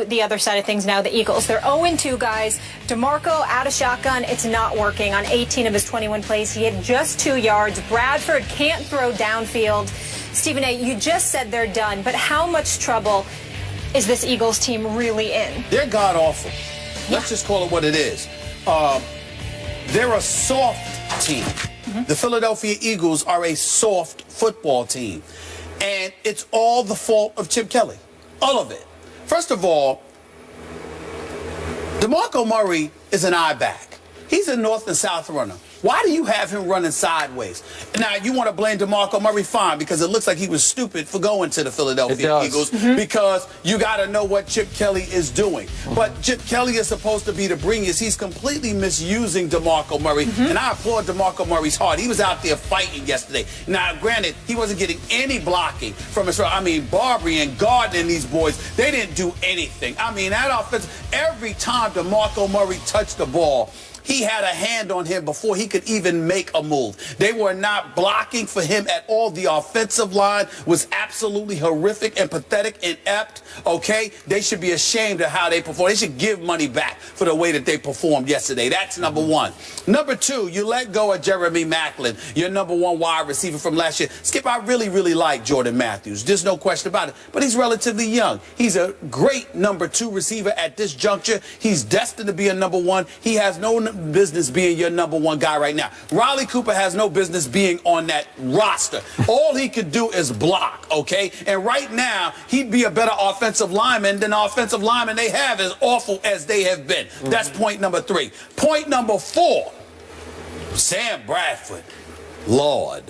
The other side of things now, the Eagles. They're 0-2, guys. DeMarco out of shotgun. It's not working. On 18 of his 21 plays, he had just 2 yards. Bradford can't throw downfield. Stephen A., you just said they're done, but how much trouble is this Eagles team really in? They're god-awful. Let's just call it what it is. They're a soft team. The Philadelphia Eagles are a soft football team. And it's all the fault of Chip Kelly. All of it. First of all, DeMarco Murray is an I-back. He's a north and south runner. Why do you have him running sideways? Now, you want to blame DeMarco Murray, fine, because it looks like he was stupid for going to the Philadelphia Eagles, because you got to know what Chip Kelly is doing. But Chip Kelly is supposed to be the bringers. He's completely misusing DeMarco Murray, and I applaud DeMarco Murray's heart. He was out there fighting yesterday. Now, granted, he wasn't getting any blocking from his, Barbary and Gardner and these boys, they didn't do anything. That offense, every time DeMarco Murray touched the ball, he had a hand on him before he could even make a move. They were not blocking for him at all. The offensive line was absolutely horrific and pathetic and inept, okay? They should be ashamed of how they performed. They should give money back for the way that they performed yesterday. That's number one. Number two, you let go of Jeremy Maclin, your number one wide receiver from last year. Skip, I really like Jordan Matthews. There's no question about it. But he's relatively young. He's a great number two receiver at this juncture. He's destined to be a number one. He has no business being your number one guy right now. Riley Cooper has no business being on that roster. All he could do is block, okay? And right now, he'd be a better offensive lineman than the offensive lineman they have, as awful as they have been. That's point number three. Point number four, Sam Bradford. Lord.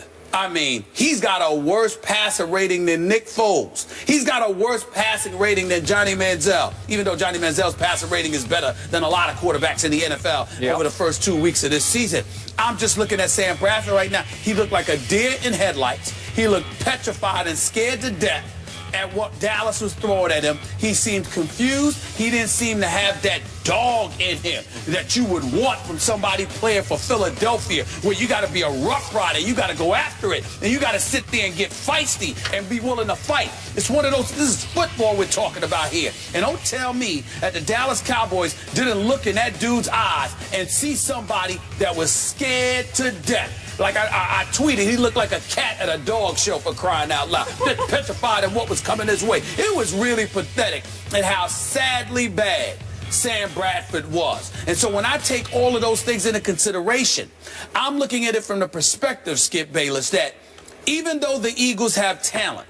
He's got a worse passer rating than Nick Foles. He's got a worse passing rating than Johnny Manziel, even though Johnny Manziel's passer rating is better than a lot of quarterbacks in the NFL over the first 2 weeks of this season. I'm just looking at Sam Bradford right now. He looked like a deer in headlights. He looked petrified and scared to death at what Dallas was throwing at him. He seemed confused. He didn't seem to have that dog in him that you would want from somebody playing for Philadelphia, where you got to be a rough rider. You got to go after it, and you got to sit there and get feisty and be willing to fight. It's one of those, this is football we're talking about here. And don't tell me that the Dallas Cowboys didn't look in that dude's eyes and see somebody that was scared to death. Like I tweeted, he looked like a cat at a dog show, for crying out loud. Just petrified of what was coming his way. It was really pathetic and how sadly bad Sam Bradford was. And so when I take all of those things into consideration, I'm looking at it from the perspective, Skip Bayless, that even though the Eagles have talent,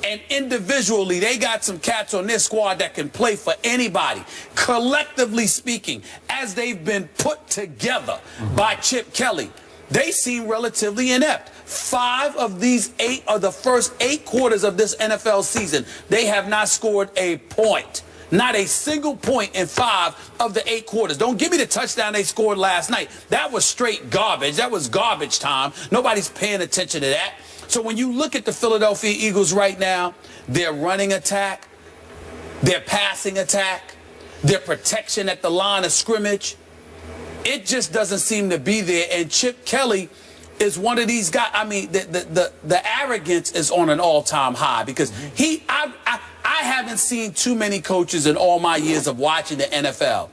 and individually they got some cats on their squad that can play for anybody, collectively speaking, as they've been put together by Chip Kelly, they seem relatively inept. 5 of these 8 of the first 8 quarters of this NFL season, they have not scored a point. Not a single point in 5 of the 8 quarters. Don't give me the touchdown they scored last night. That was straight garbage. That was garbage time. Nobody's paying attention to that. So when you look at the Philadelphia Eagles right now, their running attack, their passing attack, their protection at the line of scrimmage, it just doesn't seem to be there. And Chip Kelly is one of these guys. The arrogance is on an all-time high, because I haven't seen too many coaches in all my years of watching the NFL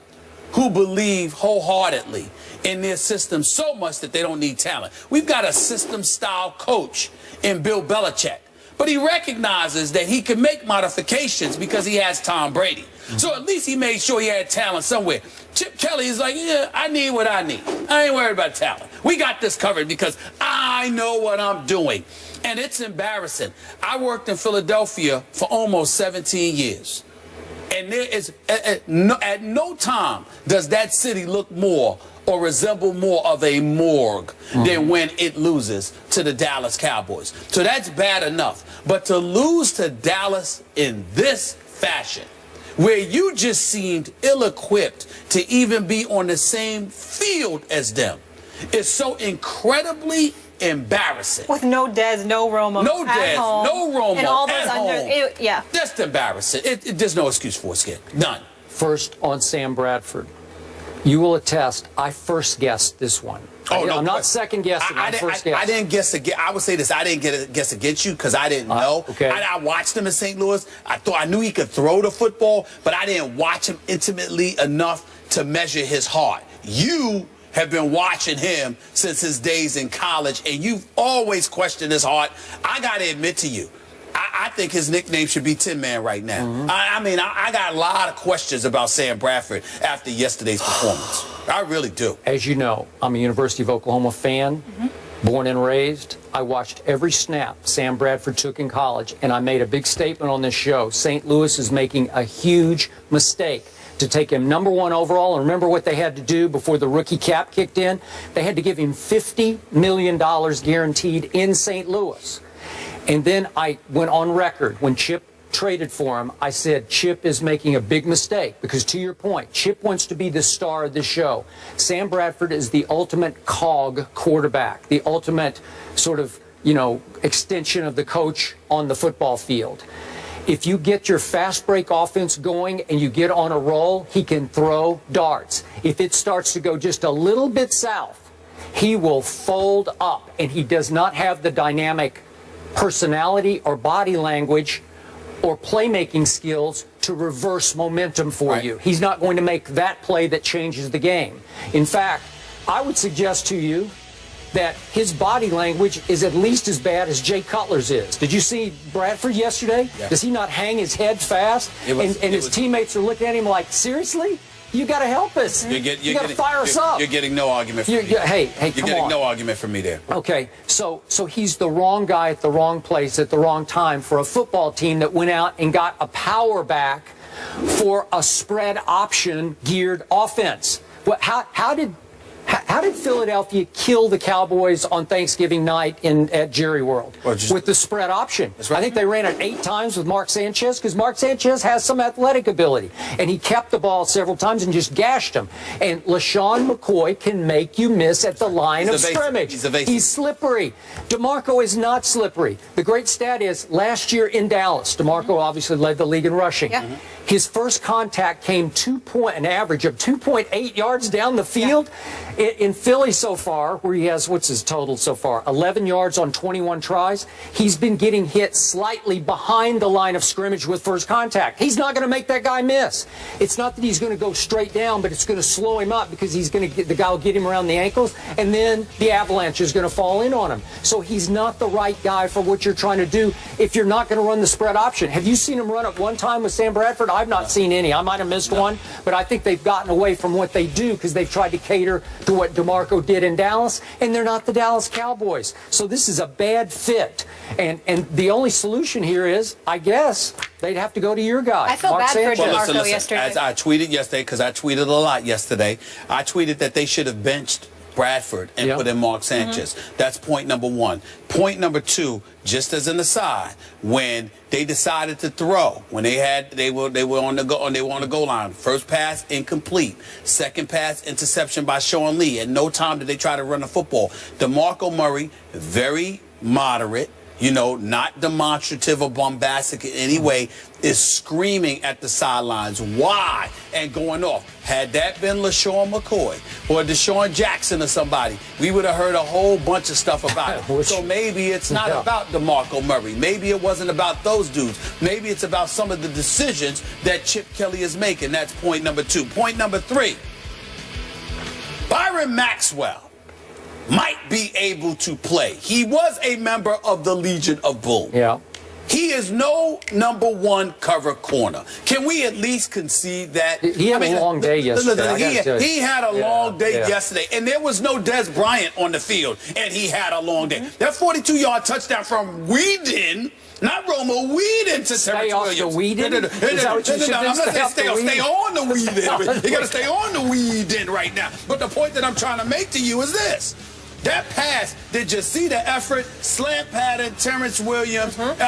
who believe wholeheartedly in their system so much that they don't need talent. We've got a system-style coach in Bill Belichick, but he recognizes that he can make modifications because he has Tom Brady. So at least he made sure he had talent somewhere. Chip Kelly is like, yeah, I need what I need. I ain't worried about talent. We got this covered because I know what I'm doing. And it's embarrassing. I worked in Philadelphia for almost 17 years. And there is, at no time does that city look more or resemble more of a morgue than when it loses to the Dallas Cowboys. So that's bad enough. But to lose to Dallas in this fashion, where you just seemed ill-equipped to even be on the same field as them, is so incredibly embarrassing. With no Dez, no Romo, no Dez, no Romo, and all those at home. Yeah. That's embarrassing. There's no excuse for it, Skip. None. First, on Sam Bradford, You will attest, I first guessed this one. Oh, no, I'm not second guessing. I first guessed. I didn't guess against. I would say this. I didn't guess against you because I didn't know. Okay. I watched him in St. Louis. I knew he could throw the football, but I didn't watch him intimately enough to measure his heart. You have been watching him since his days in college, and you've always questioned his heart. I got to admit to you, I think his nickname should be Tin Man right now. Mm-hmm. I got a lot of questions about Sam Bradford after yesterday's performance. I really do. As you know, I'm a University of Oklahoma fan, born and raised. I watched every snap Sam Bradford took in college, and I made a big statement on this show. St. Louis is making a huge mistake to take him #1 overall. And remember what they had to do before the rookie cap kicked in? They had to give him $50 million guaranteed in St. Louis. And then I went on record when Chip traded for him. I said Chip is making a big mistake because, to your point, Chip wants to be the star of the show. Sam Bradford is the ultimate cog quarterback, the ultimate sort of, extension of the coach on the football field. If you get your fast break offense going and you get on a roll, he can throw darts. If it starts to go just a little bit south, he will fold up, and he does not have the dynamic personality or body language or playmaking skills to reverse momentum for you. He's not going to make that play that changes the game. In fact, I would suggest to you that his body language is at least as bad as Jay Cutler's is. Did you see Bradford yesterday? Yeah. Does he not hang his head fast? And his teammates are looking at him like, seriously? You got to help us. You got to fire us up. You're getting no argument from me. Hey, you're getting no argument from me there. Okay, so he's the wrong guy at the wrong place at the wrong time for a football team that went out and got a power back for a spread option geared offense. How did Philadelphia kill the Cowboys on Thanksgiving night at Jerry World? With the spread option. Right. I think they ran it 8 times with Mark Sanchez because Mark Sanchez has some athletic ability. And he kept the ball several times and just gashed him. And LaShawn McCoy can make you miss at the line of scrimmage. He's slippery. DeMarco is not slippery. The great stat is last year in Dallas, DeMarco obviously led the league in rushing. Yeah. His first contact came an average of 2.8 yards down the field. Yeah. In Philly so far, where he has, what's his total so far? 11 yards on 21 tries. He's been getting hit slightly behind the line of scrimmage with first contact. He's not going to make that guy miss. It's not that he's going to go straight down, but it's going to slow him up because the guy will get him around the ankles, and then the avalanche is going to fall in on him. So he's not the right guy for what you're trying to do if you're not going to run the spread option. Have you seen him run it one time with Sam Bradford? I've not seen any. I might have missed one, but I think they've gotten away from what they do because they've tried to cater to what DeMarco did in Dallas, and they're not the Dallas Cowboys. So this is a bad fit. And the only solution here is, I guess, they'd have to go to your guy. I feel Mark bad Sanchez. for DeMarco yesterday. As I tweeted yesterday, because I tweeted a lot yesterday, I tweeted that they should have benched Bradford and put in Mark Sanchez. That's point number 1. Point number 2, just as an aside, when they decided to throw, when they were on the goal line, first pass incomplete, second pass interception by Sean Lee. At no time did they try to run the football. DeMarco Murray, very moderate, not demonstrative or bombastic in any way, is screaming at the sidelines, why? And going off. Had that been LaShawn McCoy or Deshaun Jackson or somebody, we would have heard a whole bunch of stuff about it. So maybe it's not about DeMarco Murray. Maybe it wasn't about those dudes. Maybe it's about some of the decisions that Chip Kelly is making. That's point number 2. Point number 3, Byron Maxwell might be able to play. He was a member of the Legion of Boom. Yeah. He is no #1 cover corner. Can we at least concede that? He had a long day yesterday. He had a long day yesterday, and there was no Des Bryant on the field, and he had a long day. That 42-yard touchdown from Whedon, not Romo, Whedon to Terrence Williams. Whedon? Stay on the Whedon. You got to stay on the Whedon right now. But the point that I'm trying to make to you is this. That pass, did you see the effort? Slant pattern, Terrence Williams, and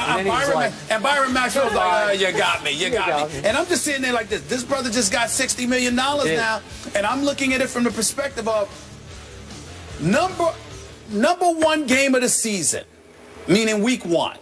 Byron Maxwell was like, you got me. And I'm just sitting there like this. This brother just got $60 million now, and I'm looking at it from the perspective of number 1 game of the season, meaning week 1.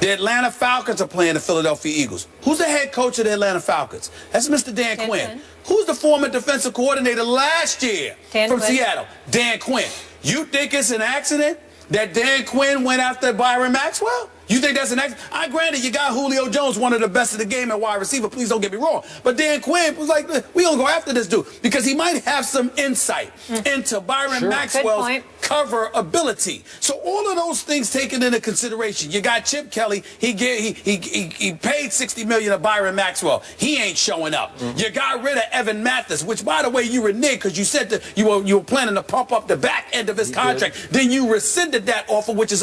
The Atlanta Falcons are playing the Philadelphia Eagles. Who's the head coach of the Atlanta Falcons? That's Mr. Dan Quinn. Who's the former defensive coordinator last year from Seattle? Dan Quinn. You think it's an accident that Dan Quinn went after Byron Maxwell? You think that's an accident? Granted, you got Julio Jones, one of the best of the game at wide receiver. Please don't get me wrong. But Dan Quinn was like, we gonna go after this dude because he might have some insight into Byron Maxwell's cover ability. So all of those things taken into consideration. You got Chip Kelly. He paid $60 million to Byron Maxwell. He ain't showing up. You got rid of Evan Mathis, which by the way you reneged because you said that you were planning to pump up the back end of his contract. Then you rescinded that offer, which is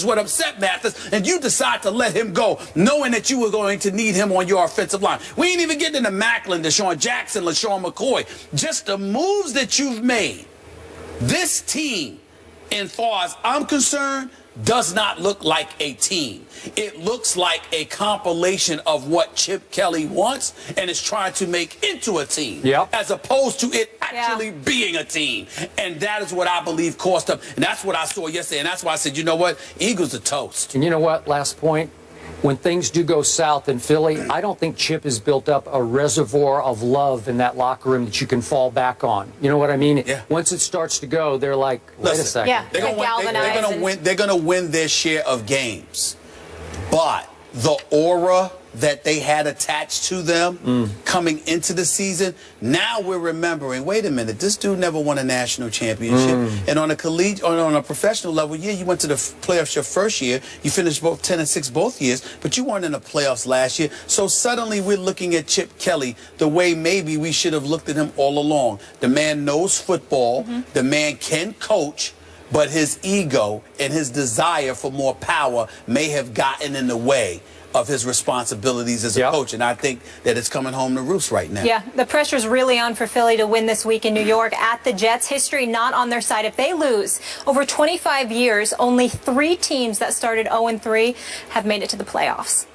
what upset Mathis. And you decide to let him go, knowing that you were going to need him on your offensive line. We ain't even getting into Macklin, Deshaun Jackson, LaShawn McCoy. Just the moves that you've made. This team, as far as I'm concerned, does not look like a team. It looks like a compilation of what Chip Kelly wants and is trying to make into a team, as opposed to it actually being a team. And that is what I believe cost them. And that's what I saw yesterday. And that's why I said, you know what? Eagles are toast. And you know what? Last point. When things do go south in Philly, I don't think Chip has built up a reservoir of love in that locker room that you can fall back on. You know what I mean? Once it starts to go, they're like, wait a second. They're going to win their share of games. But the aura that they had attached to them coming into the season, now we're remembering, wait a minute, this dude never won a national championship. And on a on a professional level, you went to the playoffs your first year. You finished both 10-6 both years, but you weren't in the playoffs last year. So suddenly we're looking at Chip Kelly the way maybe we should have looked at him all along. The man knows football. The man can coach. But his ego and his desire for more power may have gotten in the way of his responsibilities as a coach. And I think that it's coming home to roost right now. Yeah, the pressure's really on for Philly to win this week in New York at the Jets. History not on their side. If they lose, over 25 years, only 3 teams that started 0-3 have made it to the playoffs.